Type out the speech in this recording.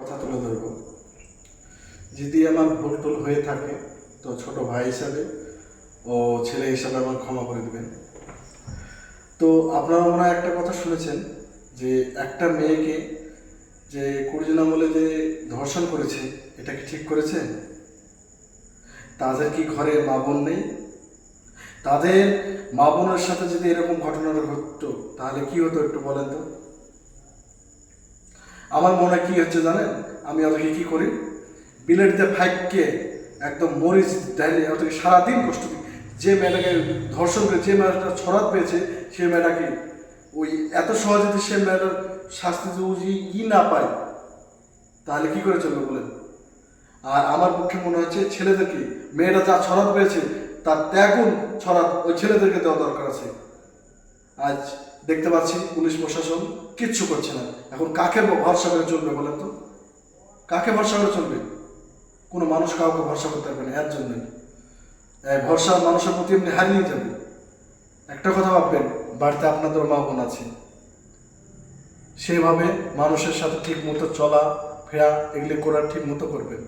কথা তুলে ধরব। যদি আমার ভুল টুল হয়ে থাকে তো ছোট ভাই হিসাবে ও ছেলে হিসাবে আমার ক্ষমা করে দেবেন। তো আপনারা মনে হয় একটা কথা শুনেছেন যে একটা মেয়েকে যে কুড়িজন আমলে যে ধর্ষণ করেছে, এটা কি ঠিক করেছে? তাদের কি ঘরে মা বোন নেই? তাদের মা বোনের সাথে যদি এরকম ঘটনাটা ঘটতো তাহলে কি হতো একটু বলেন তো। আমার মনে কি হচ্ছে জানেন, আমি ওদেরকে কি করি, বিলেটতে ফাইককে একদম মরিচ ডাইলে ওদেরকে সারাদিন কষ্ট দিই। যে মেয়েটাকে ধর্ষণ করে যে মেয়েটা ছড়াত পেয়েছে সে মেয়েটাকে ওই এত সহজে যদি সে মেয়েটার শাস্তি যদি না পায় তাহলে কি করে চলবে বলেন। আর আমার পক্ষে মনে হচ্ছে ছেলেদেরকে মেয়েটা যা ছড়াত পেয়েছে তার ত্যাগুণ ছড়াত ওই ছেলেদেরকে দেওয়া দরকার আছে। আজ দেখতে পাচ্ছি পুলিশ প্রশাসন কিচ্ছু করছে না। এখন কাকে ভরসা করে চলবে বলেন তো? কাকে ভরসা করে চলবে? কোনো মানুষ কাউকে ভরসা করতে পারবে না। এর জন্য ভরসা মানুষের প্রতি এমনি হারিয়ে যাবে। একটা কথা ভাববেন, বাড়িতে আপনাদের মা বোন আছে, সেভাবে মানুষের সাথে ঠিক মতো চলা ফেরা এগুলি করার ঠিক মতো করবেন।